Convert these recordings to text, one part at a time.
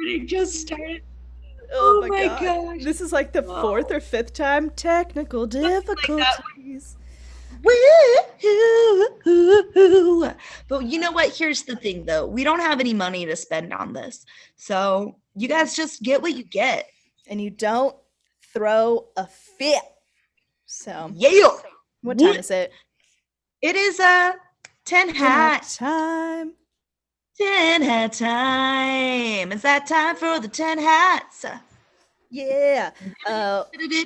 recording just started. Oh Oh my my God. gosh. This is like the fourth Whoa. or fifth time. Technical Something like that. difficulties. Woo! But you know what? Here's the thing though. We don't have any money to spend on this. So you guys just get what you get. And you don't throw a fit. So, Yeah. what time is it? It is a 10 Tin hat hat. time. 10 hat time. Is that time for the 10 hats? Yeah.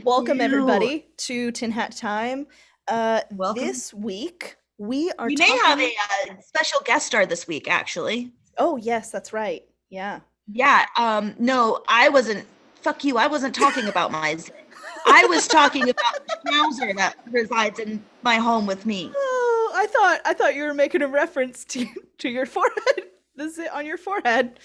Welcome You. everybody to Tin Hat Time. Welcome. This week we are We may have talking. a special guest star this week, actually. Oh, yes, that's right. Yeah. Yeah, no, I wasn't. Fuck you. I wasn't talking about my. I was talking about the schnauzer that resides in my home with me. Oh, I thought you were making a reference to your forehead. This is on your forehead.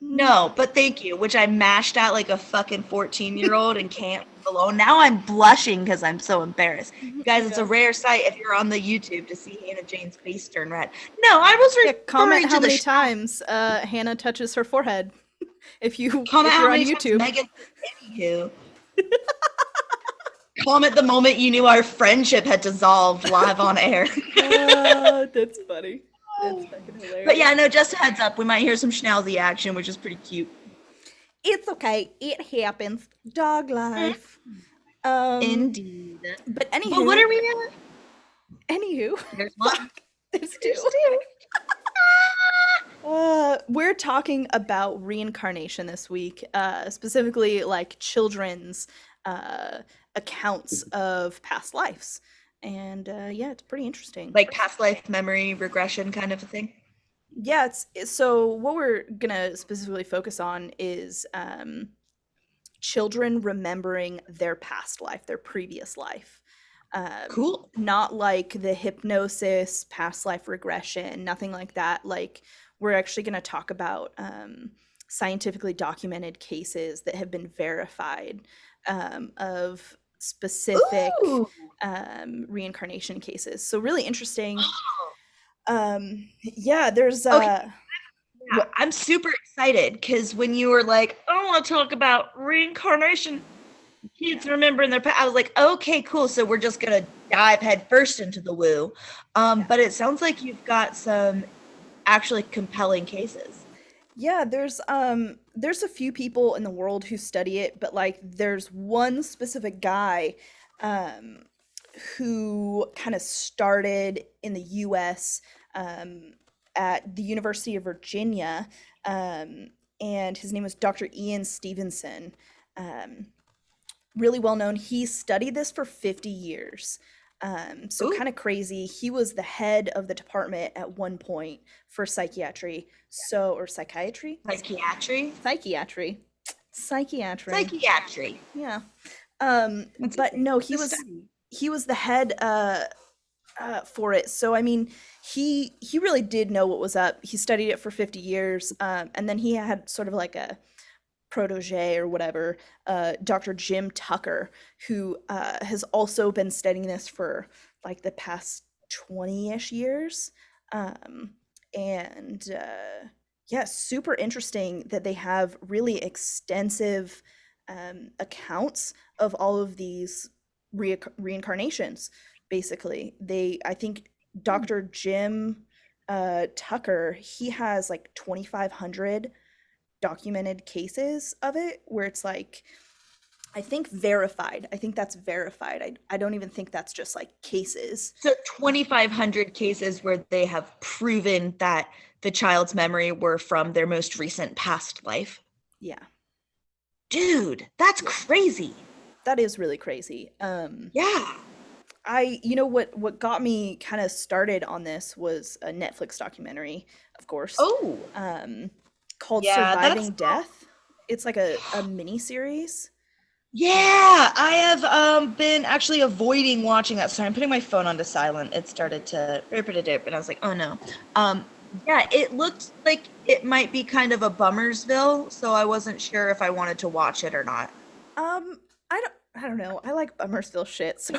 Mm. No, but thank you, which I mashed out like a fucking 14-year-old and can't leave alone. Now I'm blushing because I'm so embarrassed. You guys, it's a Yeah. rare sight if you're on the YouTube to see Hannah Jane's face turn red. No, I was Yeah, comment referring how to the many schnauzer. times Hannah touches her forehead Comment if how you're on many times YouTube. Megan said anywho. Comment the moment you knew our friendship had dissolved live on air. That's funny. That's fucking But hilarious. yeah, no, just a heads up, we might hear some schnauzy action, which is pretty cute. It's okay. It happens. Dog Mm, life. Um, indeed. but But what anywho, are we at? anywho, There's one. fuck, there's There's two. two. We're talking about reincarnation this week, specifically like children's uh, accounts of past lives. And yeah, it's pretty interesting. Like past life memory regression kind of a thing. Yeah, so what we're gonna specifically focus on is children remembering their past life, their previous life. Cool. Not like the hypnosis, past life regression, nothing like that. Like, we're actually going to talk about scientifically documented cases that have been verified of specific Ooh. reincarnation cases. So, really interesting. Yeah, there's Okay. Yeah, what? I'm super excited because when you were like, I want to talk about reincarnation, Yeah. kids remembering their past, I was like, okay, cool. So we're just gonna dive headfirst into the woo. Yeah. But it sounds like you've got some actually compelling cases. Yeah, there's a few people in the world who study it, but like there's one specific guy um who kind of started in the US um at the University of Virginia, um and his name was Dr. Ian Stevenson. Um Really well known. He studied this for 50 years. So Ooh, kind of crazy. He was the head of the department at one point for psychiatry. So, or psychiatry? psychiatry. Psychiatry. Psychiatry. Psychiatry. Yeah. That's But no, the study. he was the head for it. So I mean, he really did know what was up. He studied it for 50 years, and then he had sort of like a protege or whatever, Dr. Jim Tucker, who has also been studying this for like the past 20-ish years. Um, and yeah, super interesting that they have really extensive accounts of all of these reincarnations. Basically, I think Dr. Jim Tucker, he has like 2,500 documented cases of it where it's like, I think verified. I think that's verified. I don't even think that's just like cases. So 2,500 cases where they have proven that the child's memory were from their most recent past life. Yeah. Dude, that's Yeah. crazy. That is really crazy. Yeah. You know what got me kind of started on this was a Netflix documentary, of course, Oh, um, called yeah, that's Surviving Death. It's like a mini series. yeah. I have been actually avoiding watching that. Sorry, I'm putting my phone onto silent. It started to rip it dip, and I was like, oh no. Um, yeah, it looked like it might be kind of a Bummersville, so I wasn't sure if I wanted to watch it or not. Um, I don't know. I like Bummersville shit, so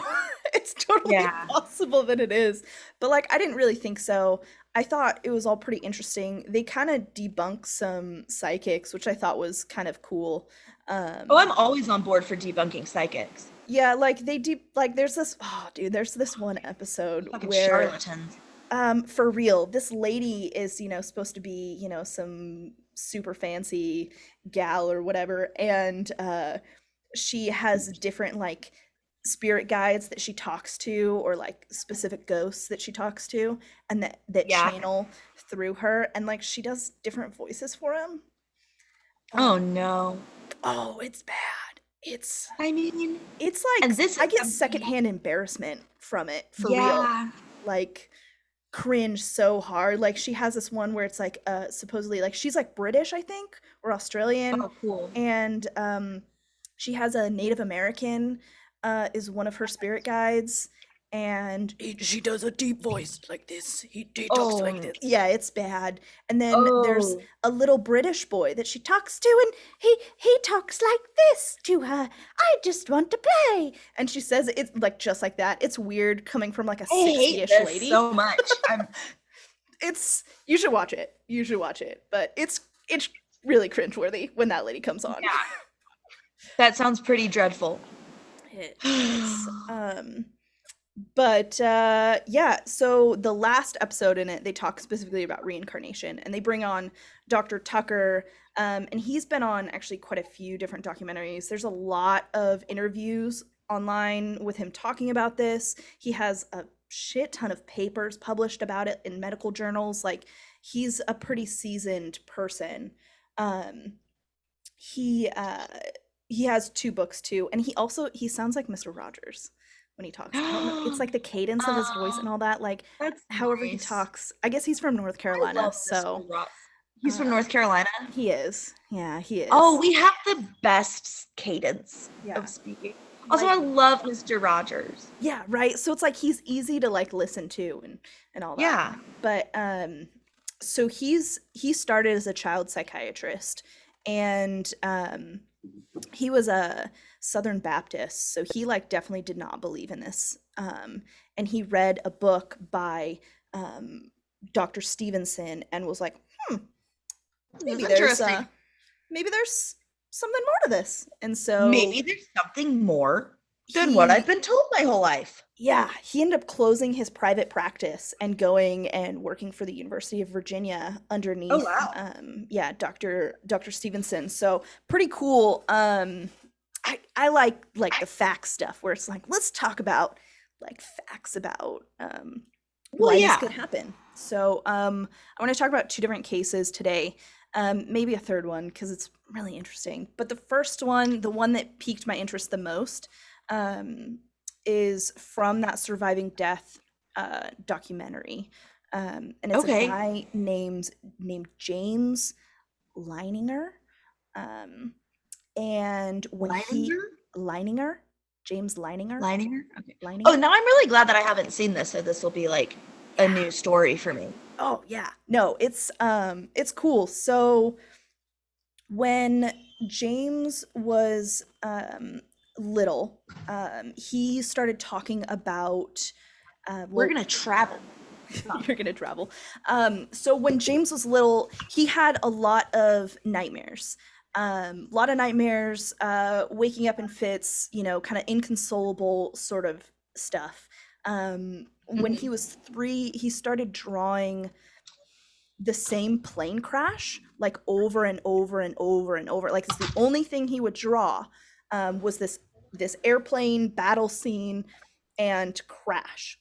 it's totally Yeah. possible that it is. But like I didn't really think so. I thought it was all pretty interesting. They kind of debunk some psychics, which I thought was kind of cool. Oh, Um, I'm always on board for debunking psychics. yeah, like like there's this oh dude, there's this one episode Fucking where charlatans. for real, this lady is, supposed to be, some super fancy gal or whatever, and she has different like spirit guides that she talks to, or like specific ghosts that she talks to, and that Yeah. channel through her, and like she does different voices for him. Oh Um, no. oh, it's bad. It's I mean, it's like and this is I get gonna be, secondhand embarrassment from it, for real. yeah. Like cringe so hard. Like she has this one where it's like supposedly like she's like British, I think, or Australian, Oh, cool. and she has a Native American is one of her spirit guides, and she does a deep voice like this. He talks like Oh, this. Yeah, it's bad. And then there's oh. a little British boy that she talks to, and he talks like this to her. I just want to play. And she says it's like just like that. It's weird coming from like a I hate 60-ish this lady. so much. I'm It's you should watch it. You should watch it. But it's really cringeworthy when that lady comes on. yeah. That sounds pretty dreadful. It is. But yeah, so the last episode in it, they talk specifically about reincarnation, and they bring on Dr. Tucker, and he's been on actually quite a few different documentaries. There's a lot of interviews online with him talking about this. He has a shit ton of papers published about it in medical journals. Like he's a pretty seasoned person. Um, he uh, he has two books too, and he sounds like Mr. Rogers when he talks. I don't know. It's like the cadence of his voice Oh, and all that. Like that's however he nice. talks. I guess he's from North I Carolina, love Mr. so Ross. He's from uh, North Carolina. he is. Yeah, he Oh, is. we have the best cadence Yeah, of speaking. Also, like I love Mr. Rogers. yeah, right. So it's like he's easy to like listen to and all that. Yeah. But so he started as a child psychiatrist, and he was a Southern Baptist, so he like definitely did not believe in this. And he read a book by um, Dr. Stevenson and was like, hmm, That's maybe there's interesting. maybe there's something more to this. And so Maybe there's something more than what I've he been told my whole life. yeah, he ended up closing his private practice and going and working for the University of Virginia Oh, underneath wow. yeah, Dr. Stevenson. So pretty cool. I like the fact stuff where it's like let's talk about like facts about Well, why this yeah. could happen. So I want to talk about two different cases today. Maybe a third one because it's really interesting. But the first one, the one that piqued my interest the most, um, is from that Surviving Death documentary, and it's a Okay. guy named James Leininger, um, and when he Leininger? Leininger, James Leininger, Leininger? Okay. Oh, Leininger. now I'm really glad that I haven't seen this, so this will be like a Yeah. new story for me. Oh yeah. No, it's cool. So when James was little, he started talking about We're well, gonna travel. you're gonna travel. So when James was little, he had a lot of nightmares. Lot of nightmares, waking up in fits, kind of inconsolable sort of stuff. When he Mhm. was 3, he started drawing the same plane crash like over and over and over and over. Like it's the only thing he would draw was this airplane battle scene and crash.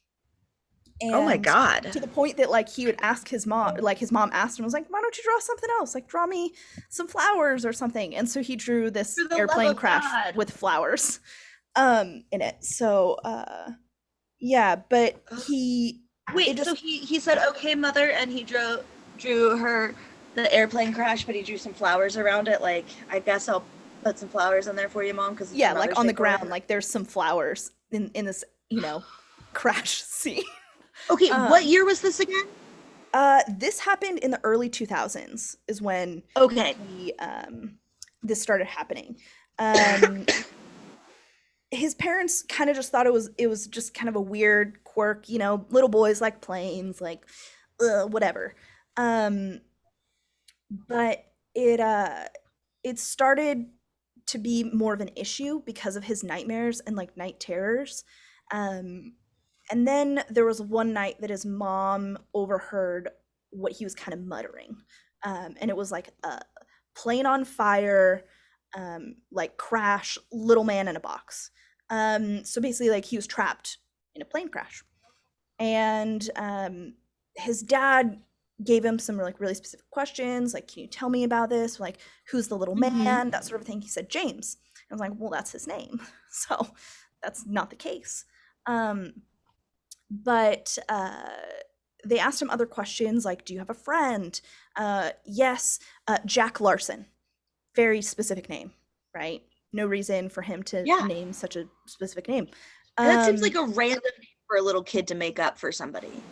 Oh my And God. to the point that like he would ask his mom, like his mom asked him, was like, why don't you draw something else? Like draw me some flowers or something. And so he drew this For the love airplane of crash God. with flowers in it. So yeah, but Ugh. he it Wait, so just he said okay, mother, and he drew her the airplane crash, but he drew some flowers around it. Like, I guess I'll put some flowers in there for you, mom, because it's yeah, like Mother's on Day the or ground, whatever. like there's some flowers in this, crash scene. Okay, what Um, year was this again? this happened in the early 2000s is when Okay. he this started happening. Um, his parents kind of just thought it was just kind of a weird quirk, little boys like planes, like whatever. Um, but it it started to be more of an issue because of his nightmares and like night terrors. Um, and then there was one night that his mom overheard what he was kind of muttering. And it was like a plane on fire, like crash, little man in a box. So basically, like he was trapped in a plane crash. And his dad gave him some like really specific questions, like, can you tell me about this? Like, who's the little Mm-hmm. man? That sort of thing. He said James. I was like, well, that's his name. So that's not the case. Um, but they asked him other questions like, do you have a friend? Yes, Jack Larson. Very specific name, right? No reason for him to Yeah. name such a specific name. And that seems like Um, a random name for a little kid to make up for somebody.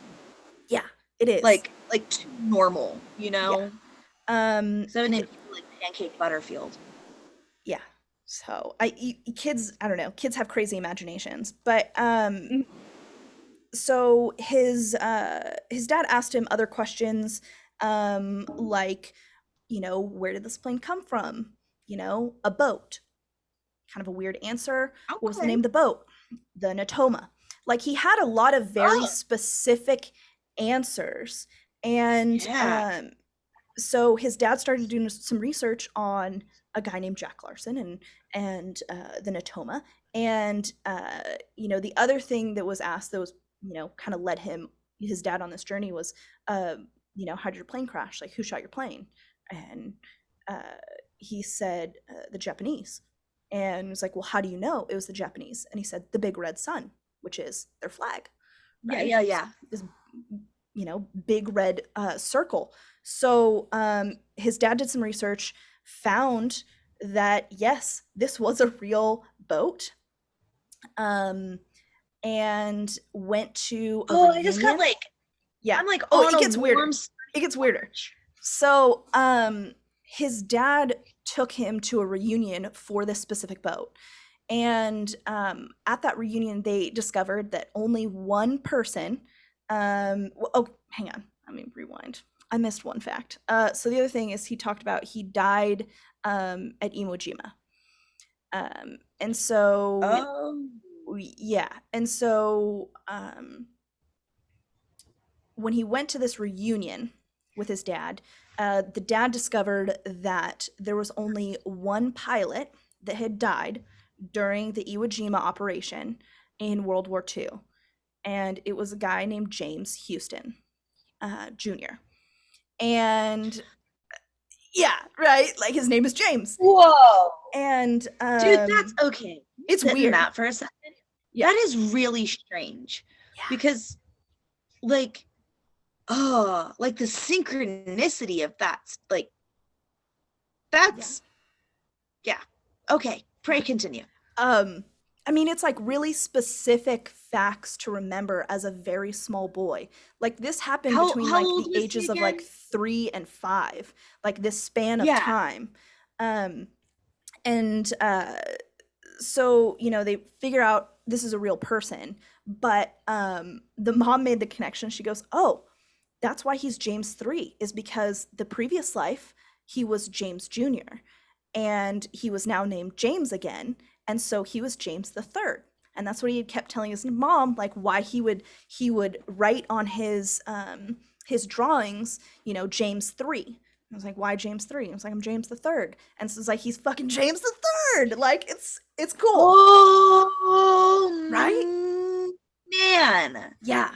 yeah, it is. Like too normal, Yeah. So I named Hi- like Pancake Butterfield. yeah. So kids, I don't know, kids have crazy imaginations, but Mm. so his dad asked him other questions, like, where did this plane come from? A boat. Kind of a weird answer. What was the Okay. name of the boat? The Natoma. Like he had a lot of very Oh, specific answers, and yeah. so his dad started doing some research on a guy named Jack Larson and the Natoma. And the other thing that was asked that was kind of led his dad on this journey was, uh, how did your plane crash? Like, who shot your plane? And uh, he said the Japanese. And it was like, well, how do you know it was the Japanese? And he said the big red sun, which is their flag, Yeah, right? yeah, It's yeah. this big red circle. So his dad did some research, found that yes, this was a real boat, um, and went to a Oh, I just got reunion. Yeah. I'm like Oh, on it a gets weirder. warm It sunny gets weirder. porch. So his dad took him to a reunion for this specific boat. And at that reunion, they discovered that only one person. Oh, hang on. Let me rewind. I missed one fact. So the other thing is he talked about he died at Iwo Jima. And so, Oh. yeah. And so when he went to this reunion with his dad, the dad discovered that there was only one pilot that had died during the Iwo Jima operation in World War II, and it was a guy named James Houston Jr. And yeah, right, like his name is James, Whoa. and Dude, that's okay. it's Sit in weird. that for a second. Yeah, That is really strange yeah, because, like, oh, like the synchronicity of like, yeah, that's, yeah. Okay, pray yeah. continue. Um, I mean, it's like really specific facts to remember as a very small boy. Like this happened between How like old the was he ages of like again? 3 and 5, like this span of Yeah. time. Um, and so they figure out this is a real person, but the mom made the connection. She goes, "Oh, that's why he's James 3, is because the previous life he was James Jr. and he was now named James again, and so he was James the 3rd." And that's what he had kept telling his mom, like why he would write on his drawings, James 3. I was like, why James 3? I was like, I'm James the 3rd. And so it's like he's fucking James the 3rd. Like it's cool, Oh, right? man. Yeah.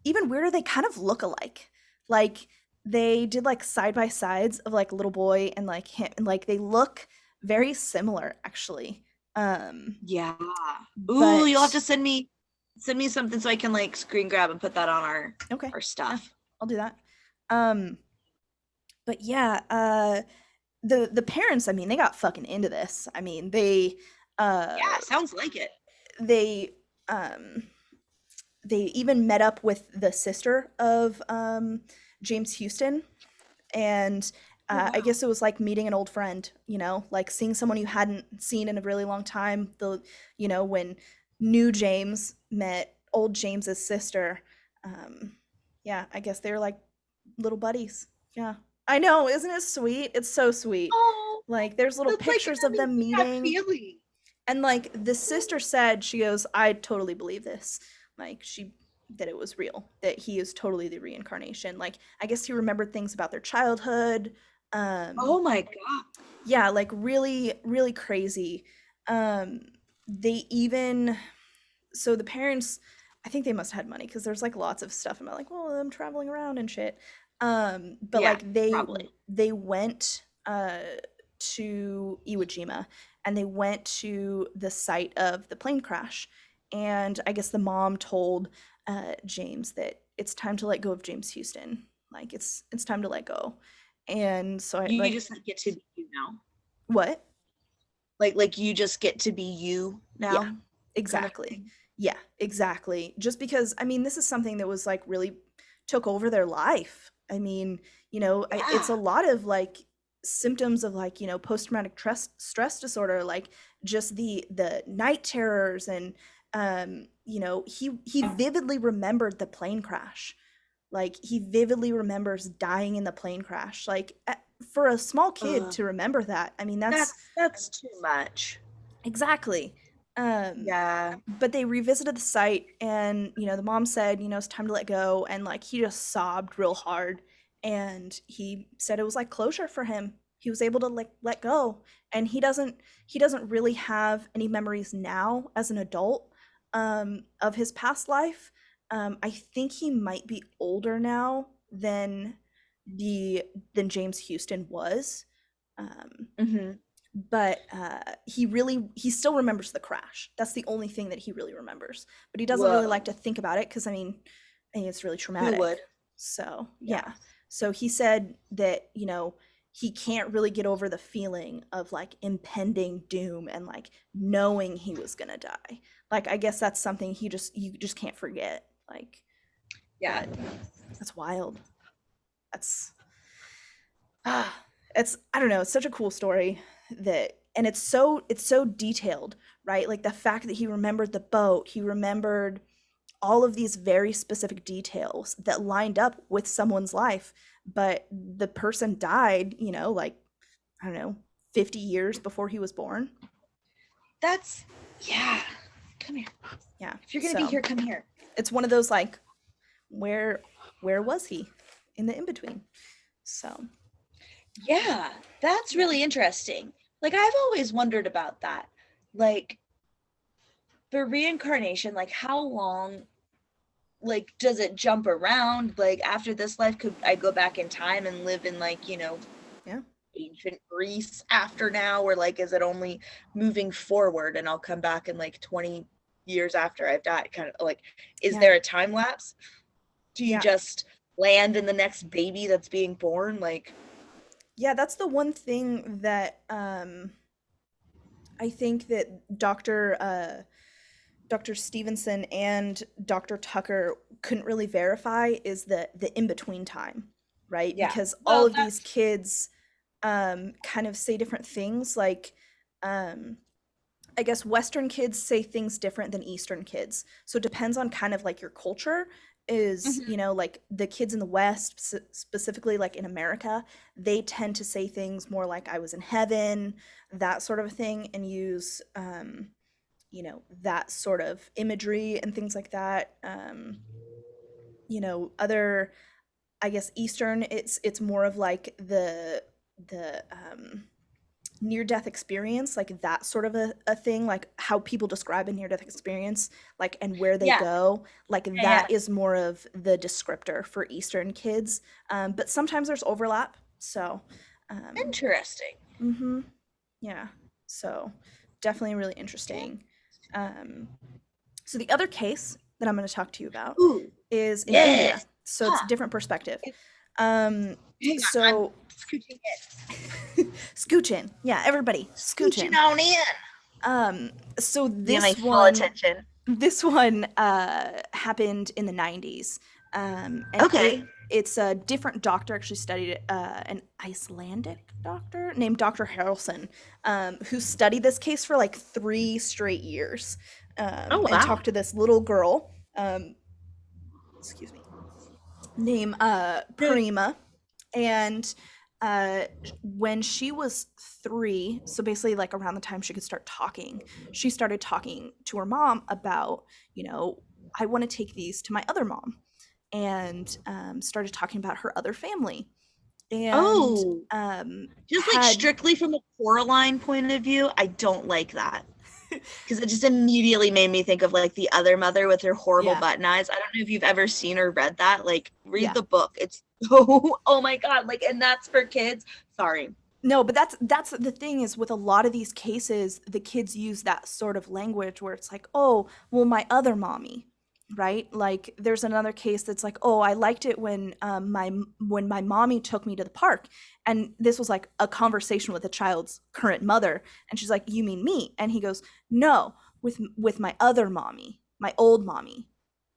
Even weirder, they kind of look alike. Like they did like side by sides of like little boy and like him, and like they look very similar actually. Um, Yeah. Ooh, you'll have but to send me something so I can like screen grab and put that on okay, our yeah, stuff. I'll do that. Um, but yeah, the parents, I mean, they got fucking into this. I mean, uh Yeah, sounds like it. they um they even met up with the sister of James Houston, and Oh I wow. guess it was like meeting an old friend, like seeing someone you hadn't seen in a really long time. When new James met old James's sister, um, Yeah, I guess they're like little buddies. Yeah. I know, isn't it sweet? It's so sweet. Oh, Like there's little that's like pictures that of makes them me that meeting. feeling. And like the sister said, she goes, I totally believe this. Like that it was real, that he is totally the reincarnation. Like I guess he remembered things about their childhood. Oh my God. Yeah, like really, really crazy. Um, they even so the parents, I think they must have had money because there's like lots of stuff about like, well, I'm traveling around and shit. But Yeah, like probably. they went to Iwo Jima and they went to the site of the plane crash. And I guess the mom told James that it's time to let go of James Houston. Like it's time to let go. And so I You like just get to be you now. what? Like you just get to be you Yeah, now, kind of exactly. thing. Yeah, exactly. Just because, I mean, this is something that was like really took over their life. I mean, it's Yeah. a lot of like symptoms of like, post-traumatic stress disorder, like just the night terrors and he vividly remembered the plane crash. Like he vividly remembers dying in the plane crash. Like for a small kid Uh, to remember that, I mean, that's that's too much. exactly. Um, Yeah. but they revisited the site and the mom said it's time to let go, and like he just sobbed real hard, and he said it was like closure for him. He was able to like let go, and he doesn't really have any memories now as an adult of his past life. I think he might be older now the than James Houston was. um, Hmm. but he still remembers the crash. That's the only thing that he really remembers. But he doesn't really like Whoa. to think about it because I think it's really Who would? traumatic. So yeah. Yes. So he said that he can't really get over the feeling of like impending doom and like knowing he was gonna die. Like I guess that's something you just can't forget. Like, Yeah. but that's wild. That's ah, it's I don't know, it's such a cool story that and it's so detailed, right? Like the fact that he remembered the boat, he remembered all of these very specific details that lined up with someone's life, but the person died, like I don't know, 50 years before he was born. That's yeah. Come here. Yeah. If you're gonna be So, here, come here. it's one of those like where where was he in the in between? So, Yeah, that's yeah. really interesting. Like I've always wondered about that. Like for reincarnation, like how long like does it jump around? Like after this life could I go back in time and live in like, Yeah. ancient Greece after now, or like is it only moving forward and I'll come back in like 20 years after I've died? Kind of like, is Yeah. there a time lapse? Do you Yeah. just land in the next baby that's being born? Like, Yeah, that's the one thing that I think that Dr. Stevenson and Dr. Tucker couldn't really verify is the in between time, right? yeah. Because all Well, of these that's kids kind of say different things. Like, um, I guess Western kids say things different than Eastern kids. So it depends on kind of like your culture. Is, mhm. like the kids in the West, specifically like in America, they tend to say things more like I was in heaven, that sort of a thing, and use, that sort of imagery and things like that. Other, I guess Eastern, it's more of like the near death experience, like that sort of a thing, like how people describe a near death experience, like and where they Yeah, go, like yeah, yeah. that is more of the descriptor for Eastern kids. But sometimes there's overlap. So, um, Interesting. hmm yeah. So definitely really interesting. Um, so the other case that I'm going to talk to you about Ooh, is in India. yes. So it's a Huh. different perspective. Um, Hang on, I'm so scooching in. scooch in. Yeah, everybody, scooch Scooching in. on in. So Give me this full one, attention. happened in the 90s. And Okay. it's a different doctor actually studied it, an Icelandic doctor named Dr. Harrelson, who studied this case for like 3 straight years, Oh and wow. talked to this little girl. Excuse me. named No. Prima. And when she was 3, so basically like around the time she could start talking, she started talking to her mom about, you know, I want to take these to my other mom, and started talking about her other family, and Oh, just like had strictly from a Coraline point of view, I don't like that. Because it just immediately made me think of like the other mother with her horrible yeah, button eyes. I don't know if you've ever seen or read that. Like, read yeah. the book. It's so, oh my God. Like, and that's for kids. Sorry. No, but that's the thing is with a lot of these cases, the kids use that sort of language where it's like, "Oh, well, my other mommy," right? Like, there's another case that's like, "Oh, I liked it when my mommy took me to the park," and this was like a conversation with the child's current mother, and she's like, "You mean me?" And he goes, "No, with my other mommy, my old mommy.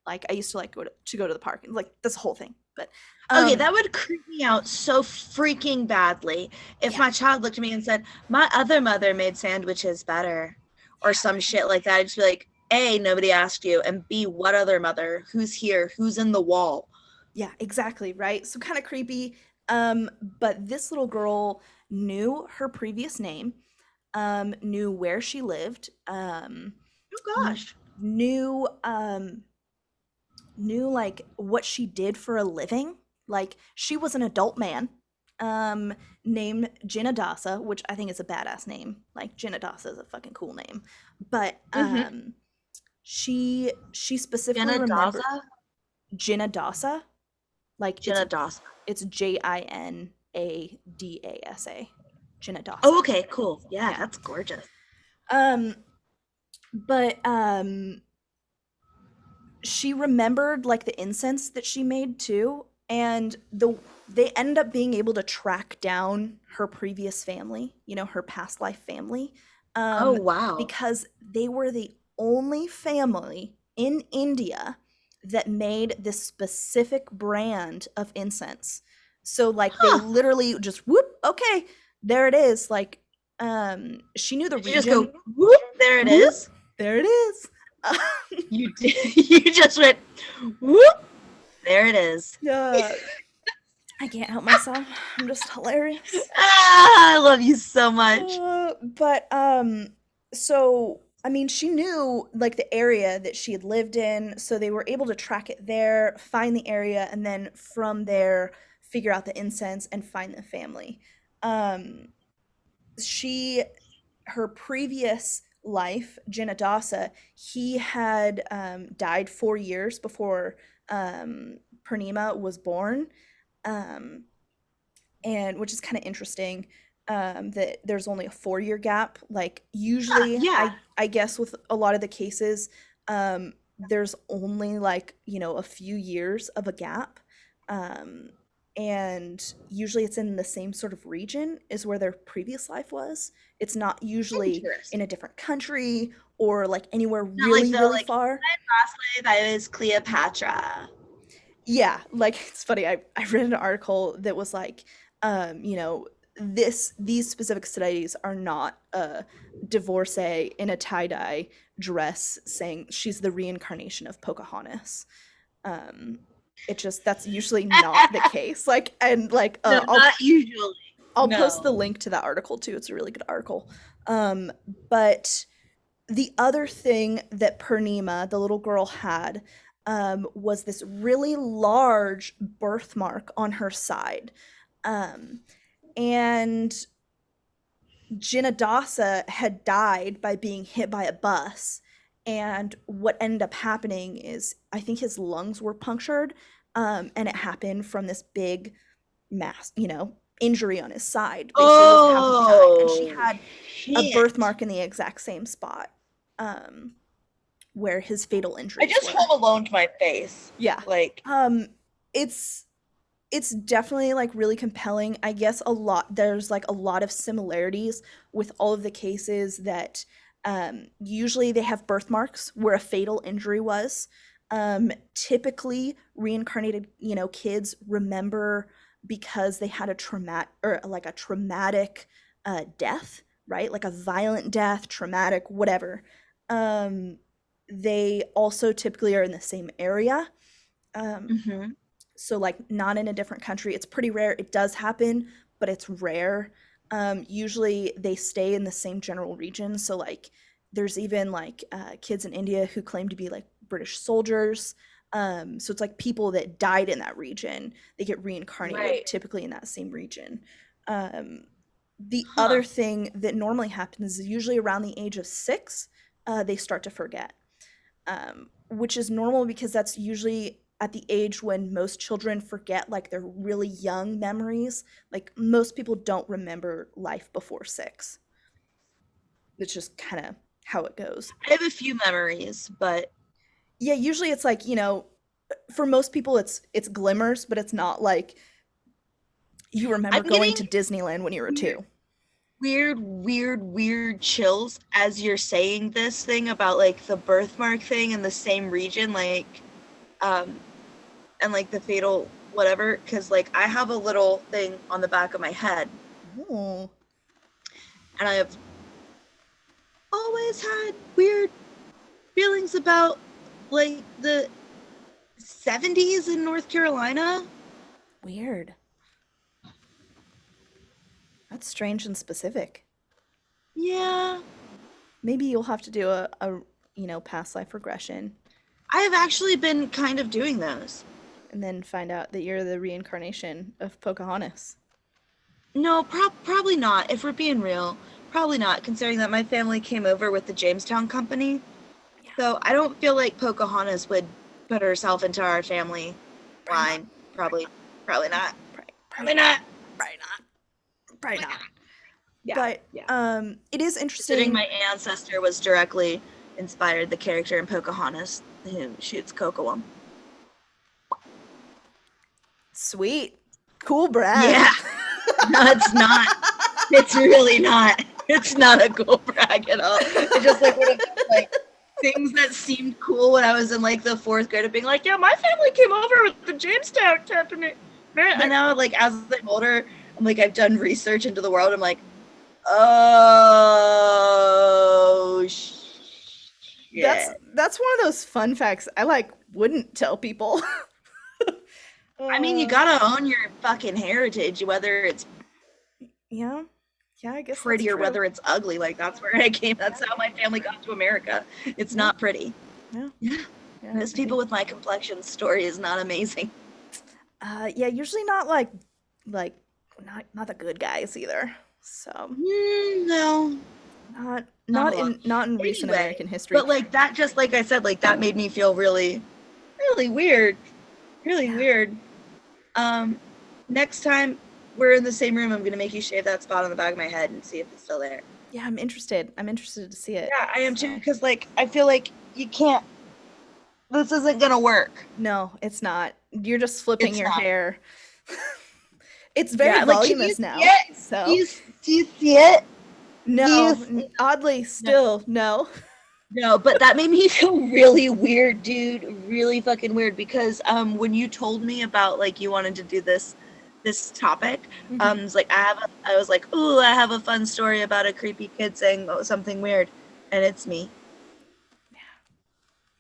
Like, I used to like go to the park," and like that's the whole thing. But Okay, um, that would creep me out so freaking badly if yeah, my child looked at me and said, my other mother made sandwiches better, or some shit like that. I'd just be like, A, nobody asked you, and B, what other mother? Who's here? Who's in the wall? yeah, exactly, right? So kind of creepy. But this little girl knew her previous name, knew where she lived, Oh kn- gosh. knew knew like what she did for a living. Like she was an adult man, um, named Jinadasa, which I think is a badass name. Like Jinadasa is a fucking cool name. But Mm-hmm. she specifically Jenna remembered Daza? Jinadasa. Like Jenna Dawson. it's Jinadasa. Oh, Jinadasa. okay, cool. Yeah, Yeah. that's gorgeous. Um, but she remembered like the incense that she made too, and they ended up being able to track down her previous family, you know, her past life family, Oh, um, wow. because they were the only family in India that made this specific brand of incense. So like they Huh. literally just whoop, okay, there it is. Like she knew the Did you just go, region. whoop, there it Whoop, is? there it is. You did. You just went, whoop, there it is. Yeah, I can't help myself. I'm just hilarious. Ah, I love you so much. But so I mean, she knew like the area that she had lived in, so they were able to track it there, find the area, and then from there figure out the incense and find the family. Um, she her previous life, Jinadasa, he had died 4 years before Purnima was born. Um, and which is kind of interesting, that there's only a 4 year gap. Like usually Yeah. I guess with a lot of the cases, there's only like, you know, a few years of a gap, um, and usually it's in the same sort of region is where their previous life was. It's not usually in Interesting. a different country or like anywhere Not like really the really like far. my last life I was Cleopatra. Yeah, like it's funny. I read an article that was like, you know, these specific studies are not a divorcee in a tie dye dress saying she's the reincarnation of Pocahontas. Um, it just that's usually not the case. Like, and like, No, not usually. I'll post the No. link to that article too. It's a really good article. But the other thing that Purnima, the little girl, had, was this really large birthmark on her side. Um, and Jinadasa had died by being hit by a bus. And what ended up happening is, I think his lungs were punctured, and it happened from this big mass, you know, injury on his side, basically, was how he died. And she Oh, had a shit. birthmark in the exact same spot. Where his fatal I injuries just were. home alone to my face. Yeah. Like, Um it's it's definitely like really compelling. I guess there's like a lot of similarities with all of the cases that usually they have birthmarks where a fatal injury was. Typically reincarnated, you know, kids remember because they had a traumatic or like a traumatic death, right? Like a violent death, traumatic, whatever. Um they also typically are in the same area. Um, mhm. so like not in a different country. It's pretty rare. It does happen, but it's rare. Usually they stay in the same general region. So like there's even like kids in India who claim to be like British soldiers. So it's like people that died in that region. They get reincarnated Right. typically in that same region. Um, the other Huh. thing that normally happens is usually around the age of 6, they start to forget, which is normal because that's usually at the age when most children forget like their really young memories. Like most people don't remember life before 6. It's just kind of how it goes. I have a few memories, but Yeah, usually it's like, for most people it's glimmers, but it's not like you remember I'm going getting to Disneyland when you were weird, 2. weird chills as you're saying this thing about like the birthmark thing in the same region, like, um, and like the fatal whatever. Because like I have a little thing on the back of my head, Oh, and I have always had weird feelings about like the 70s in North Carolina. weird. That's strange and specific. Yeah, Maybe you'll have to do a past life regression I have actually been kind of doing those. and then find out that you're the reincarnation of Pocahontas. No, probably not. If we're being real, probably not, considering that my family came over with the Jamestown Company. Yeah, So I don't feel like Pocahontas would put herself into our family probably not. line. Probably, probably not. Probably Probably not. not. Probably not. Probably Probably not. not. Yeah, But yeah. it is Considering interesting. my ancestor was directly inspired the character in Pocahontas who shoots Kocoum. Sweet. Cool brag. Yeah, no, it's not. It's really not. It's not a cool brag at all. It's just like one of those like things that seemed cool when I was in like the fourth grade of being like, yeah, my family came over with the Jamestown Company. And There, now like as I'm older, I'm like I've done research into the world. I'm like, oh that's shit. that's one of those fun facts I like wouldn't tell people. I mean, you uh, gotta own your fucking heritage, whether it's yeah. Yeah, I guess that's pretty or true. whether it's ugly. Like that's where I came. That's how my family got to America. It's Yeah. not pretty. Yeah. Yeah. Yeah. Most people with my complexion story is not amazing. Yeah, usually not like not the good guys either. So, No, not not a not lot. in recent Anyway, American history. but like that, just like I said, like that made me feel really, really weird. Really Yeah. weird. Um, Next time we're in the same room, I'm gonna make you shave that spot on the back of my head and see if it's still there. Yeah, I'm interested. I'm interested to see it. Yeah, I am too, So, because like I feel like you can't. This isn't gonna work. no, it's not. You're just flipping It's your not. hair. It's very Yeah, like can you voluminous see now. it? So, Do you see it? Do you? no, oddly No. still, no. No, but that made me feel really weird, dude. Really fucking weird because when you told me about like you wanted to do this topic, Mhm. it's like I was like, "Ooh, I have a fun story about a creepy kid saying something weird." And it's me.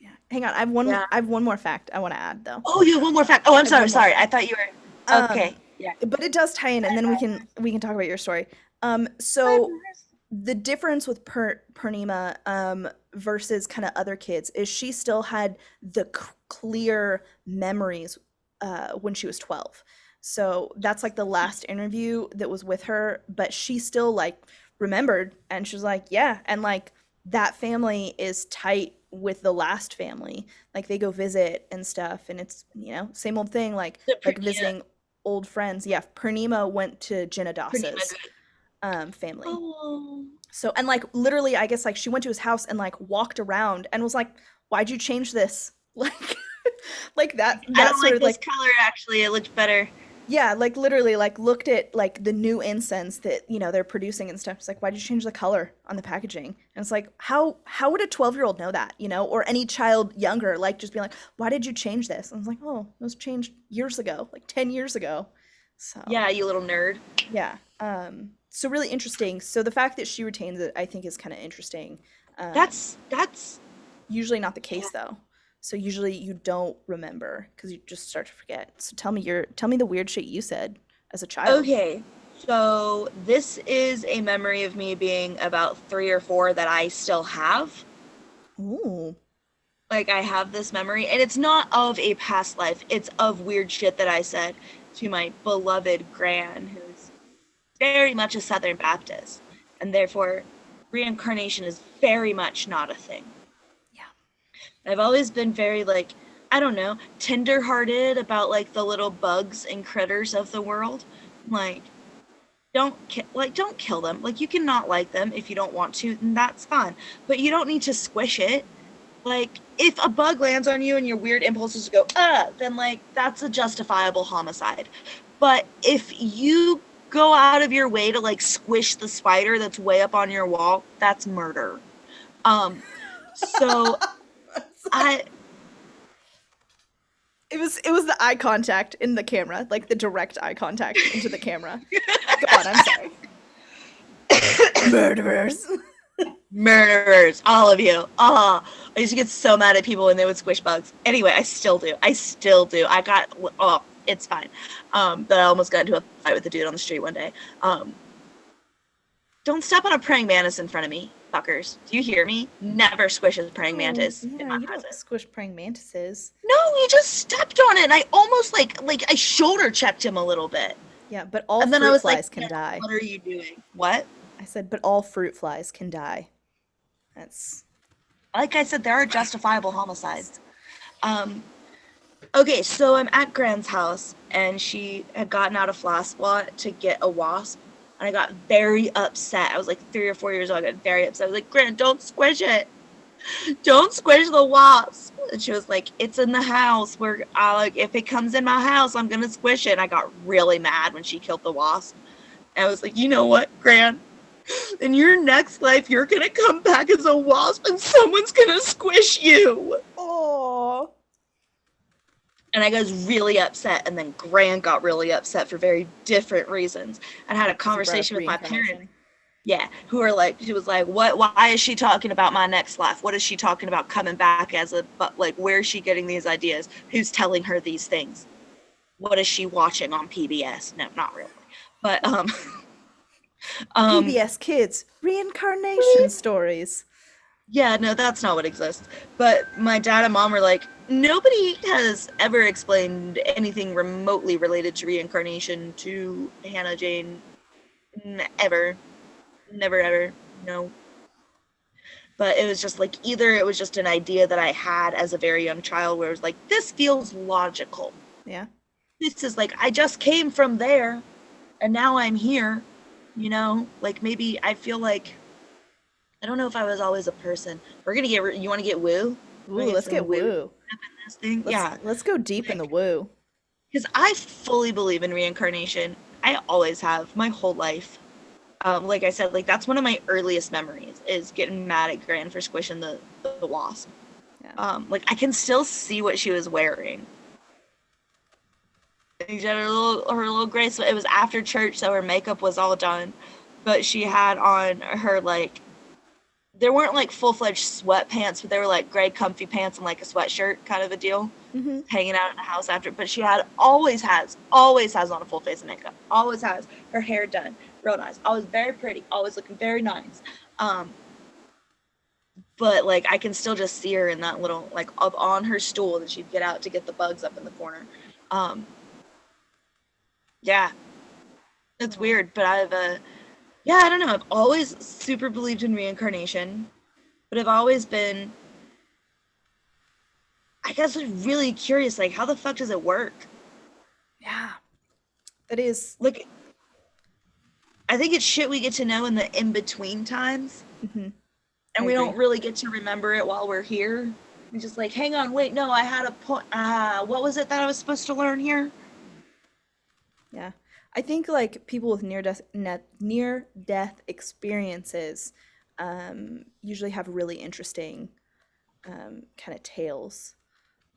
Yeah. Hang on. Yeah. I have one more fact I want to add though. Oh, you have one more fact. Oh, I'm I have sorry. one more Sorry. I fact. thought you were Um, okay. Yeah. but it does tie in, and then we can talk about your story. So the difference with Purnima versus kind of other kids is she still had the clear memories when she was 12. So that's like the last interview that was with her, but she still like remembered and she was like, yeah, and like that family is tight with the last family. Like they go visit and stuff and it's, same old thing The like Pernita. visiting old friends. Yeah, Purnima went to Pernima Jinadasa's good. family. Oh. So, and like literally, I guess like she went to his house and like walked around and was like, "Why'd you change this?" Like, like I that don't sort like of this like, color actually. It looks better. yeah, like literally like looked at like the new incense that they're producing and stuff. It's like, why'd you change the color on the packaging? And it's like, how would a 12-year-old know that, or any child younger, like just be like, why did you change this? And it's like, oh, it was changed years ago, like 10 years ago. So Yeah, you little nerd. yeah. So really interesting. So the fact that she retains it, I think, is kind of interesting. Um, That's Usually not the yeah. case though. So usually you don't remember because you just start to forget. So tell me the weird shit you said as a child. Okay, so this is a memory of me being about 3 or 4 that I still have. Ooh. Like, I have this memory, and it's not of a past life, it's of weird shit that I said to my beloved Gran, who's very much a Southern Baptist, and therefore reincarnation is very much not a thing. Yeah. I've always been very, like, I don't know, tender-hearted about, like, the little bugs and critters of the world. Like, don't kill them. Like, you can not like them if you don't want to, and that's fine. But you don't need to squish it. Like, if a bug lands on you and your weird impulses go, then, like, that's a justifiable homicide. But if you go out of your way to, like, squish the spider that's way up on your wall, that's murder. So I It was the eye contact in the camera, like the direct eye contact into the camera. Go on, I'm sorry. Murderers. murderers, all of you. Oh, I used to get so mad at people when they would squish bugs. Anyway, I still do. I still do. It's fine. But I almost got into a fight with a dude on the street one day. Don't step on a praying mantis in front of me, fuckers. Do you hear me? Never squish a praying Oh, mantis in yeah, my you don't presence. squish praying mantises. No, he just stepped on it, and I almost like I shoulder checked him a little bit, Yeah, but all and then I fruit was like, flies can "Man, die. what are you doing? What?" I said, but all fruit flies can die. That's Like I said, there are justifiable homicides. Um, Okay, so I'm at Gran's house, and she had gotten out a flask lot to get a wasp, and I got very upset. I was like 3 or 4 years old. I got very upset. I was like, Gran, don't squish it. Don't squish the wasp. And she was like, it's in the house. Like, if it comes in my house, I'm gonna squish it. And I got really mad when she killed the wasp. And I was like, you know what, Gran? In your next life, you're gonna come back as a wasp, and someone's gonna squish you. oh. And I got really upset, and then Gran got really upset for very different reasons, and had a Because you brought up conversation with my parents. reincarnation. Yeah, who are like, she was like, "What? Why is she talking about my next life? What is she talking about coming back as a? But like, where is she getting these ideas? Who's telling her these things? What is she watching on PBS? No, not really, but um, PBS Kids reincarnation stories. yeah, no, that's not what exists. But my dad and mom were like, nobody has ever explained anything remotely related to reincarnation to Hannah Jane. Ever. Never, ever. No. But it was just like, either it was just an idea that I had as a very young child where it was like, this feels logical. Yeah. This is like, I just came from there and now I'm here. You know? Like, maybe I feel like, I don't know if I was always a person. We're gonna get, you wanna get woo? Ooh, Wanna get let's some get woo woo. up in this thing? Let's Yeah. let's go deep in the woo. Because I fully believe in reincarnation. I always have my whole life. Like I said, like that's one of my earliest memories is getting mad at Gran for squishing the wasp. Yeah. Like I can still see what she was wearing. She had her little gray sweat. It was after church, so her makeup was all done, but she had on her like there weren't like full-fledged sweatpants, but they were like gray comfy pants and like a sweatshirt kind of a deal. Mm-hmm. Hanging out in the house after, but she had always has on a full face of makeup. Always has her hair done, real nice. Always very pretty. Always looking very nice. But like I can still just see her in that little like up on her stool that she'd get out to get the bugs up in the corner. Um, yeah, it's weird, but yeah, I don't know. I've always super believed in reincarnation, but I've always been, I guess, really curious. Like, how the fuck does it work? Yeah. That is. Like, I think it's shit we get to know in the in between times, Mm-hmm. and I we agree. don't really get to remember it while we're here. We just like, hang on, wait, no, I had a point. What was it that I was supposed to learn here? Yeah. I think like people with near death experiences usually have really interesting kind of tales.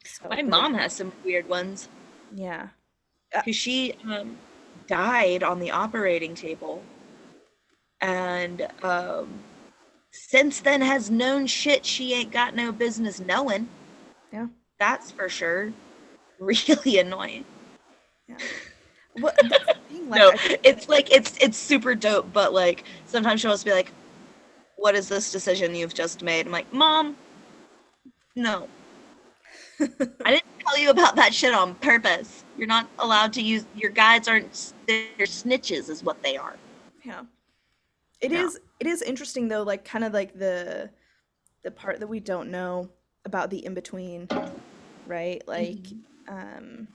So, My but it, mom has some weird ones yeah. because she died on the operating table, and since then has known shit she ain't got no business knowing. Yeah. That's for sure really annoying. Yeah. Well, that's the thing. Like, No, I it's like it's super dope, but like sometimes she'll just be like, "What is this decision you've just made?" I'm like, "Mom, no, I didn't tell you about that shit on purpose. You're not allowed to use your guides aren't they're snitches, is what they are." yeah. It No. is it is interesting though, like kind of like the part that we don't know about the in between, right? Like, Mhm. um,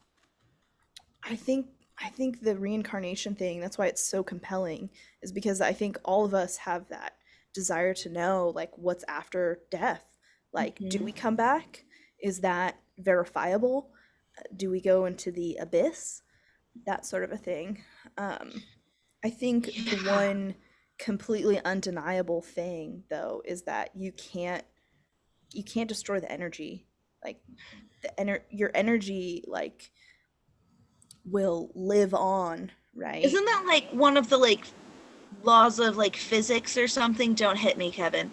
I think I think the reincarnation thing, that's why it's so compelling, is because I think all of us have that desire to know like what's after death. Like, do Mhm. we come back? Is that verifiable? Do we go into the abyss? That sort of a thing. Um, I think the Yeah. one completely undeniable thing though is that you can't destroy the energy. Like your energy like will live on, right? Isn't that like one of the like laws of like physics or something? Don't hit me, Kevin.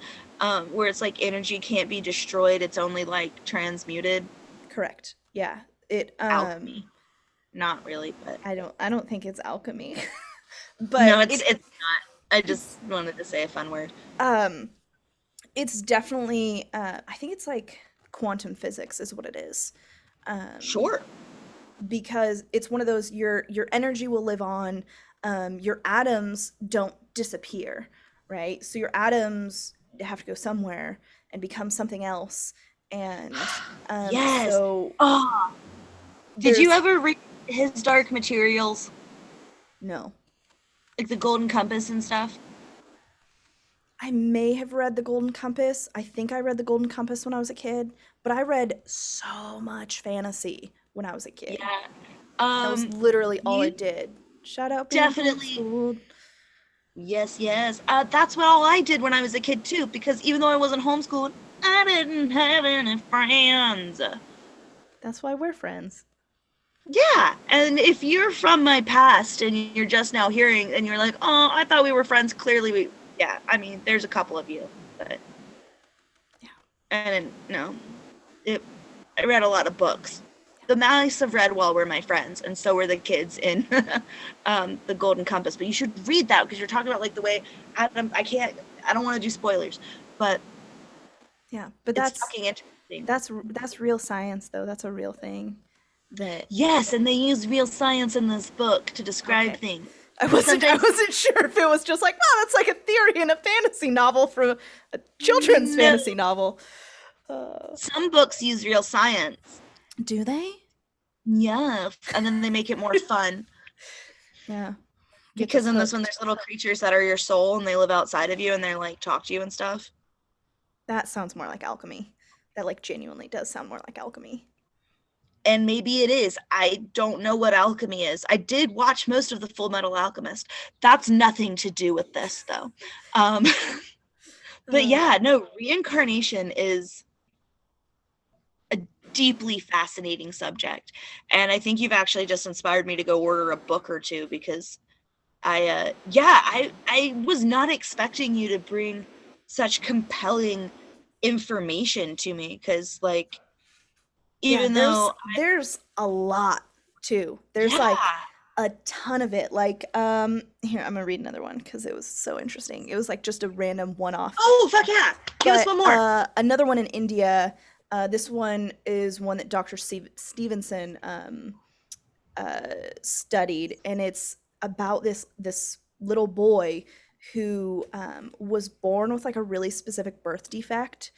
Where it's like energy can't be destroyed, it's only like transmuted. Correct. Yeah. It Alchemy. Not really, but I don't think it's alchemy. no, But it's not. I just it's wanted to say a fun word. um it's definitely I think it's like quantum physics is what it is. Um Sure. because it's one of those your energy will live on, your atoms don't disappear, right? So your atoms have to go somewhere and become something else, and Yes. so Oh, did you there's ever read his Dark Materials, no. like the Golden Compass and stuff? I may have read the Golden Compass. I think I read the Golden Compass when I was a kid, but I read so much fantasy when I was a kid. Yeah. That was literally all I You did. Shout out being definitely. homeschooled. Yes, yes. That's what all I did when I was a kid too, because even though I wasn't homeschooled, I didn't have any friends. That's why we're friends. Yeah, and if you're from my past and you're just now hearing and you're like, "Oh, I thought we were friends." Clearly, yeah. I mean, there's a couple of you, but Yeah. and no, it. I read a lot of books. The mice of Redwall were my friends, and so were the kids in the Golden Compass. But you should read that because you're talking about like the way Adam. I can't. I don't want to do spoilers, but Yeah, but it's fucking interesting. that's real science though. That's a real thing. That Yes, and they use real science in this book to describe okay. things. I Sometimes wasn't sure if it was just like, oh, that's like a theory in a fantasy novel from a children's no, fantasy novel. Uh, some books use real science. do they? Yes, and then they make it more fun Yeah, gets because us in this one hooked. there's little creatures that are your soul and they live outside of you and they're like talk to you and stuff. That sounds more like alchemy. That like genuinely does sound more like alchemy. And maybe it is. I don't know what alchemy is. I did watch most of the Full Metal Alchemist. That's nothing to do with this though. Um, but Uh, yeah, no, reincarnation is a deeply fascinating subject. And I think you've actually just inspired me to go order a book or two because I was not expecting you to bring such compelling information to me because like yeah, even though there's a lot too. There's like yeah. a ton of it. Like here I'm gonna read another one because it was so interesting. It was like just a random one off. Oh fuck yeah. Give us But one more. another one in India. This one is one that Dr. Stevenson studied, and it's about this little boy who was born with like a really specific birth defect.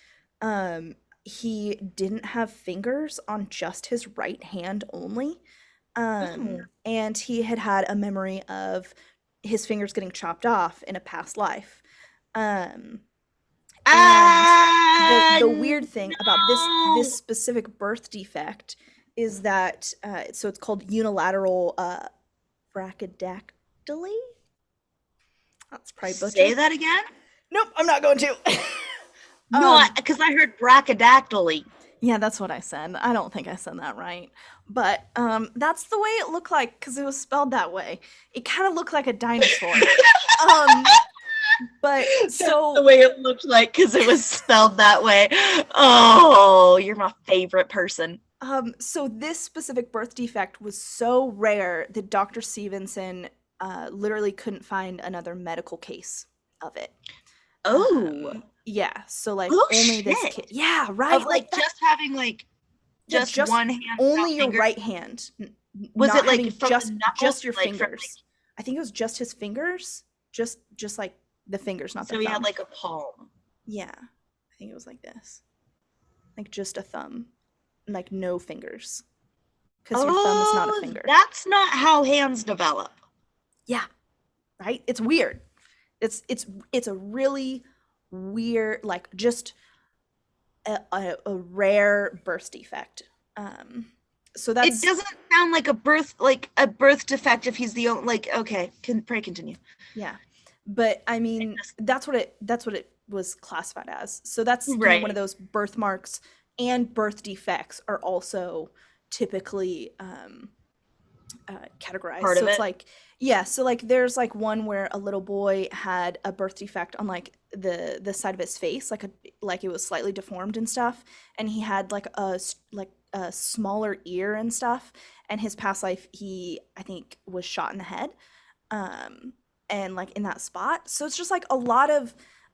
He didn't have fingers on just his right hand only, Oh. and he had had a memory of his fingers getting chopped off in a past life. Um, and the weird thing about this No. specific birth defect is that so it's called unilateral brachydactyly. That's probably Say butchered. that again? Nope, I'm not going to. No, um, because I heard brachydactyly. yeah, that's what I said. I don't think I said that right, but that's the way it looked like because it was spelled that way. It kind of looked like a dinosaur. Um, But That's the so way it looked like because it was spelled that way. Oh, you're my favorite person. so this specific birth defect was so rare that Dr. Stevenson literally couldn't find another medical case of it. Oh, Yeah, so like oh only this shit. kid. Yeah, Of right. Like like that. just having like Yeah, just just one hand only without your fingers. right hand, Was not it like having from the just knuckles your or like from fingers. like I think it was just his fingers, just like the fingers, not the so he had thumb. like a palm? Yeah, I think it was like this, like just a thumb, like no fingers, because your thumb is not a Oh, finger. that's not how hands develop. Yeah, right. It's weird. It's a really weird, like just a rare birth defect. Um, so It that's doesn't sound like a birth defect if he's the only like okay, can pray continue. yeah. But I It mean, just, that's what it was classified as. So that's, you know, one of right. those birthmarks, and birth defects are also typically categorized. Part So of it's it. like, yeah, so like there's like one where a little boy had a birth defect on like the side of his face, like it was slightly deformed and stuff, and he had like like a smaller ear and stuff, and his past life he I think was shot in the head, um, and like in that spot. So it's just like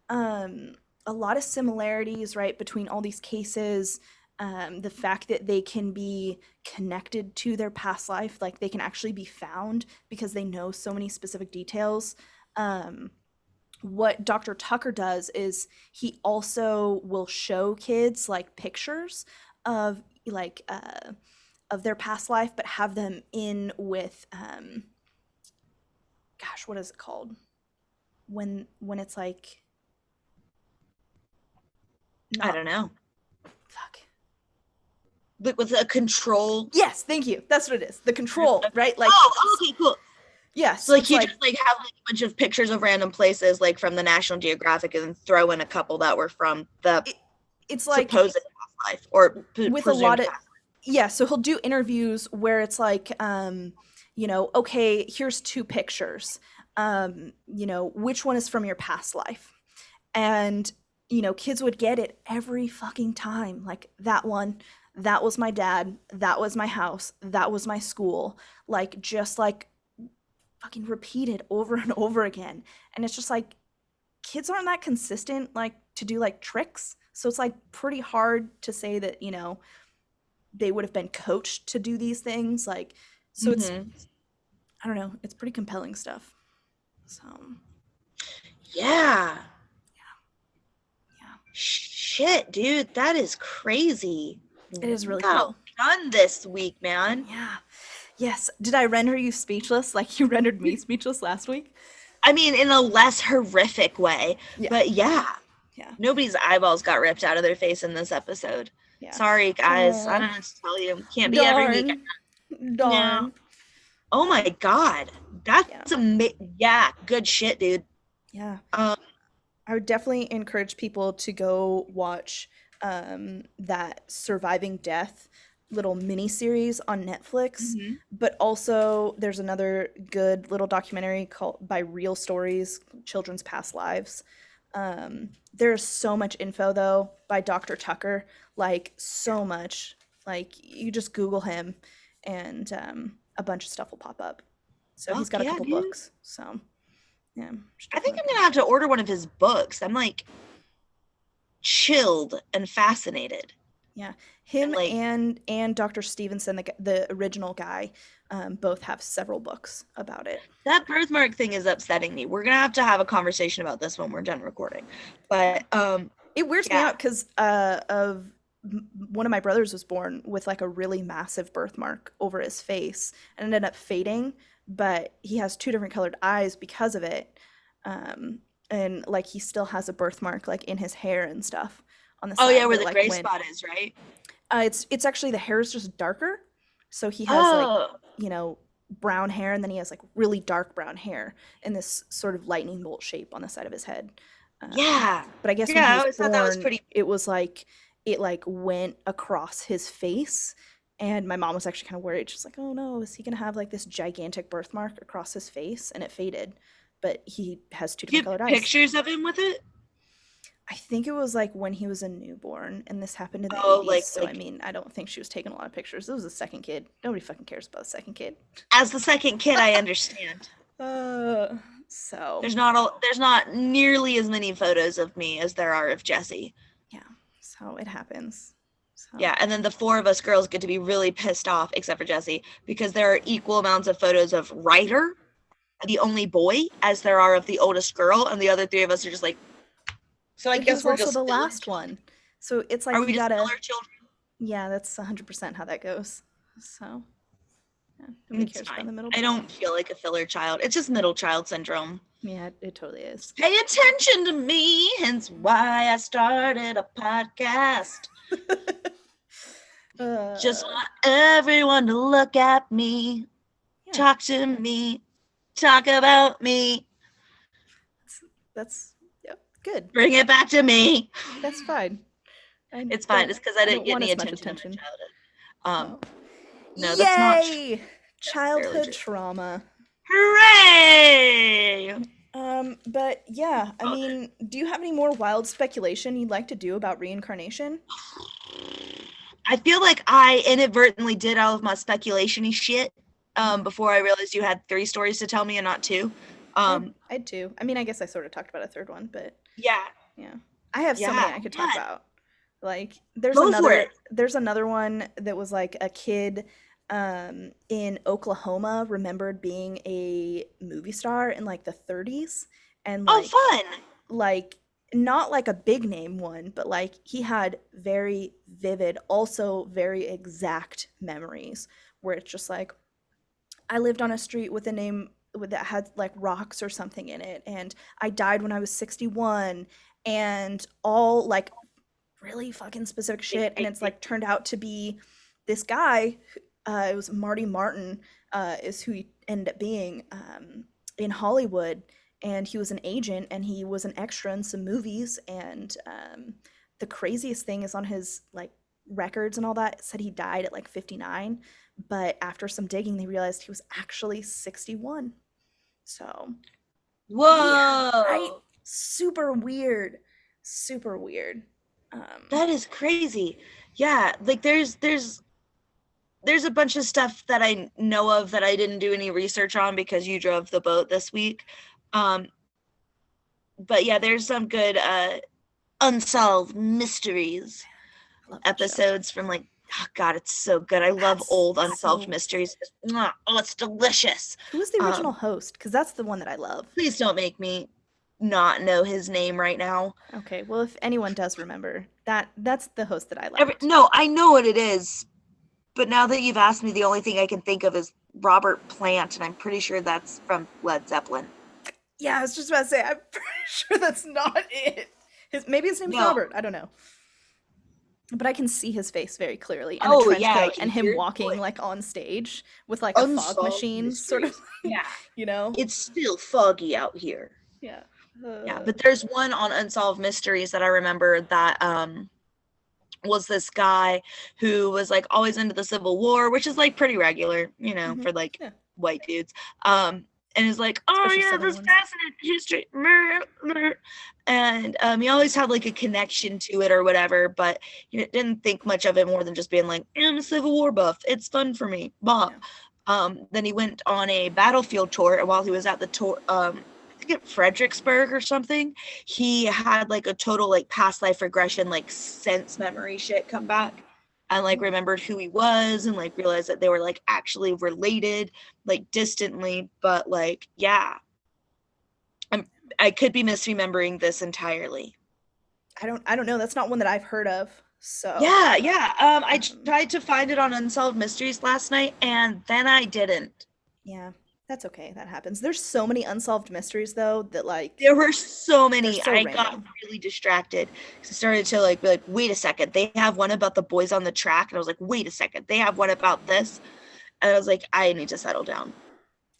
um, a lot of similarities, right, between all these cases. The fact that they can be connected to their past life, like they can actually be found because they know so many specific details. Um, what Dr. Tucker does is he also will show kids like pictures of like of their past life, but have them in with gosh, what is it called? When it's like I not don't know. fuck. But with a control. Yes, thank you. That's what it is. The control, right? Like Oh, okay, cool. So yes, like it's you like just like have like a bunch of pictures of random places like from the National Geographic and then throw in a couple that were from the it, it's like supposed past life or with a lot presumed of past yeah, so he'll do interviews where it's like you know, okay, here's two pictures. You know, which one is from your past life? And you know, kids would get it every fucking time. Like that one, that was my dad, that was my house, that was my school. Like just like fucking repeated over and over again. And it's just like kids aren't that consistent like to do like tricks. So it's like pretty hard to say that, you know, they would have been coached to do these things. Like so life. it's I don't know, it's pretty compelling stuff. So Yeah. yeah. Shit, dude, that is crazy. It is We really got cool. a done this week, man. Yeah. Yes. Did I render you speechless like you rendered me speechless last week? I mean, in a less horrific way, Yeah. but yeah, Yeah. nobody's eyeballs got ripped out of their face in this episode. Yeah. Sorry, guys. I Oh, don't know what to tell you. Can't be every week. darn. No. Darn. Oh my God. Yeah. That's yeah, good shit, dude. Yeah. Um, I would definitely encourage people to go watch that Surviving Death little mini series on Netflix. mhm. But also, there's another good little documentary called by Real Stories, Children's Past Lives. There's so much info though by Dr. Tucker, like so much. Like you just Google him, and a bunch of stuff will pop up. So he's Fuck got a yeah, couple dude. books. So yeah, should I think definitely I'm look gonna into have to that. order one of his books. I'm like chilled and fascinated. Yeah, And him like and Dr. Stevenson, the original guy, both have several books about it. that birthmark thing is upsetting me. We're gonna have to have a conversation about this when we're done recording. Yeah, But it weirds me yeah. out because one of my brothers was born with like a really massive birthmark over his face and it ended up fading, but he has two different colored eyes because of it. Um, and like he still has a birthmark like in his hair and stuff on the Oh yeah, side where that the like gray went. spot is, right? It's actually the hair is just darker, so he has like, Oh, you know, brown hair, and then he has like really dark brown hair in this sort of lightning bolt shape on the side of his head. yeah. But I guess when Yeah, he I was always thought that was born, pretty it was like it like went across his face, and my mom was actually kind of worried. She's like, "Oh no, is he gonna have like this gigantic birthmark across his face?" And it faded. but he has two Do you different have colored eyes. pictures of him with it? I think it was like when he was a newborn, and this happened in the Oh, 80s. So, I like mean, I don't think she was taking a lot of pictures. It was a second kid. Nobody fucking cares about a second kid. as the second kid, I understand. Uh, so, There's not nearly as many photos of me as there are of Jesse. yeah, so it happens. So, Yeah, and then the four of us girls get to be really pissed off, except for Jesse, because there are equal amounts of photos of Ryder, the only boy, as there are of the oldest girl, and the other three of us are just like, so I but he guess was we're also just the filler last children. one. So it's like Are we you just gotta, filler children? yeah, that's 100% how that goes. So, yeah, nobody It's cares about fine. the middle I child. don't feel like a filler child. It's just middle child syndrome. Yeah, it totally is. Pay attention to me, hence why I started a podcast. Just uh, want everyone to look at me, yeah, talk to me, talk about me, that's yep, good. bring it back to me. That's fine. I It's fine. don't It's because I I didn't don't get want any as much attention in my attention. childhood. So, No, that's not yay! necessarily Childhood true. trauma. Hooray! But yeah, I mean, do you have any more wild speculation you'd like to do about reincarnation? I feel like I inadvertently did all of my speculation-y shit before I realized you had three stories to tell me and not two. I'd too. I mean, I guess I sort of talked about a third one, but Yeah, yeah. I have so many yeah. I could talk What? about. Like Go for it. there's another one that was like a kid in Oklahoma remembered being a movie star in like the 30s, and Oh, fun. like not like a big name one, but like he had very vivid, also very exact memories where it's just like I lived on a street with a name that had like rocks or something in it, and I died when I was 61, and all like really fucking specific shit. And it's like turned out to be this guy. It was Marty Martin, is who he ended up being in Hollywood, and he was an agent and he was an extra in some movies. And the craziest thing is on his like records and all that, it said he died at like 59, but after some digging they realized he was actually 61. So weird, right? Whoa. Super weird, super weird. That is crazy. Yeah, like there's a bunch of stuff that I know of that I didn't do any research on because you drove the boat this week. Um, but yeah, there's some good unsolved mysteries I love that show. episodes from like oh god, it's so good. I love That's old unsolved so. mysteries. Oh, it's delicious. Who was the original Um, host? Because that's the one that I love. please don't make me not know his name right now. Okay, well, if anyone does remember, that's the host that I liked. No, I know what it is, but now that you've asked me, the only thing I can think of is Robert Plant, and I'm pretty sure that's from Led Zeppelin. Yeah, I was just about to say, I'm pretty sure that's not it. Maybe his name's No. Robert. I don't know. But I can see his face very clearly, and the Oh trench yeah, I coat, can and him hear walking it. like on stage with like a fog Unsolved machine, sort of, mysteries. Yeah, you know? it's still foggy out here. Yeah. Yeah, but there's one on Unsolved Mysteries that I remember that was this guy who was like always into the Civil War, which is like pretty regular, you know, Mhm. for like Yeah, white dudes. And is like, oh especially yeah, Southern this ones. fascinating history. And he always had like a connection to it or whatever, but he didn't think much of it more than just being like, I'm a Civil War buff. It's fun for me. Bop. Yeah. Then he went on a battlefield tour, and while he was at the tour, I think at Fredericksburg or something, he had like a total like past life regression, like sense memory shit come back, and like Ooh. remembered who he was and like realized that they were like actually related, like distantly, but like yeah, I'm, I could be misremembering this entirely. I don't know. That's not one that I've heard of. So, Yeah, yeah. I um, tried to find it on Unsolved Mysteries last night, and then I didn't. yeah, that's okay. That happens. There's so many unsolved mysteries though that like There were so they're many. so I got random. really distracted because I started to like be like, wait a second, they have one about the boys on the track, and I was like, wait a second, they have one about this, and I was like, I need to settle down.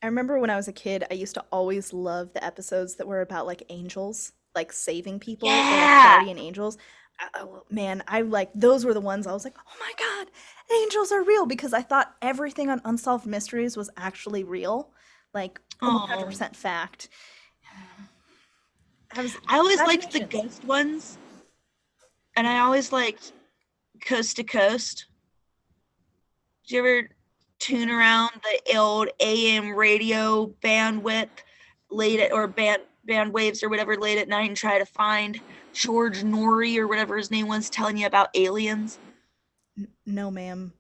I remember when I was a kid, I used to always love the episodes that were about like angels, like saving people or like Yeah. guardian angels. Man, I like those were the ones I was like, "Oh my God, angels are real," because I thought everything on Unsolved Mysteries was actually real, like Oh, 100% fact. I was I always liked the imaginations. ghost ones, and I always liked Coast to Coast. Did you ever tune Mm-mm. around the old AM radio bandwidth late at or band waves or whatever late at night and try to find George Norrie or whatever his name was telling you about aliens? No, ma'am.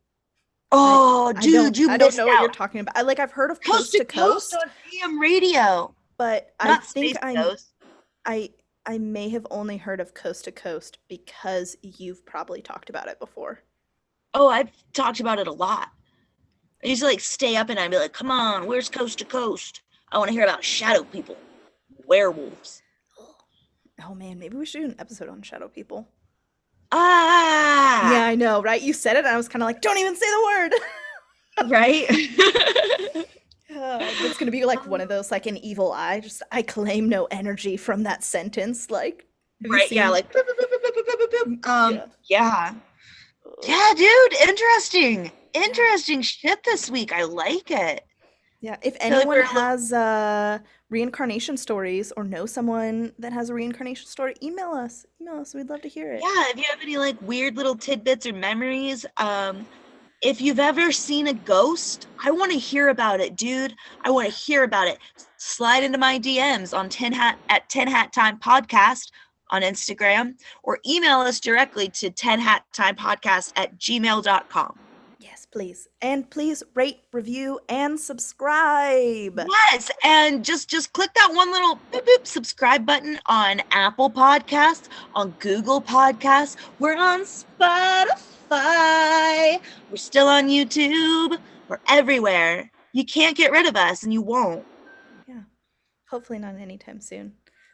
I Oh, I don't dude, you I don't missed know what you're out. talking about. I've heard of Coast Coast to to Coast Coast, on AM radio, but I not think Space Ghost. I I may have only heard of Coast to Coast because you've probably talked about it before. Oh, I've talked about it a lot. I used to like stay up and I'd be like, come on, where's Coast to Coast? I want to hear about shadow people, werewolves. Oh man, maybe we should do an episode on shadow people. Yeah, Ah, I know, right? You said it, and I was kind of like, don't even say the word. right? That's gonna be like one of those, like an evil eye. Just I claim no energy from that sentence. Like, have you Right, yeah, seen? like boop, boop, boop, boop, boop, boop, boop. Yeah. Yeah. Ugh. Yeah, dude, interesting. Yeah. Interesting shit this week. I like it. Yeah. If I feel like anyone we're a little has reincarnation stories or know someone that has a reincarnation story, email us. Email us. We'd love to hear it. yeah, if you have any like weird little tidbits or memories, if you've ever seen a ghost, I want to hear about it, dude. I want to Yeah. hear about it. Slide into my DMs on 10 hat at 10 hat time podcast on Instagram or email us directly to 10 hat time podcast at gmail.com. Yes, please. And please rate, review, and subscribe. Yes, and just click that one little boop, boop, subscribe button on Apple Podcasts, on Google Podcasts. We're on Spotify. We're still on YouTube. We're everywhere. You can't get rid of us, and you won't. Yeah. Hopefully not anytime soon.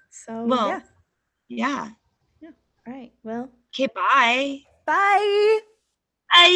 So, Well, yeah. yeah. Yeah. All right. Well, Okay, bye. bye. Bye.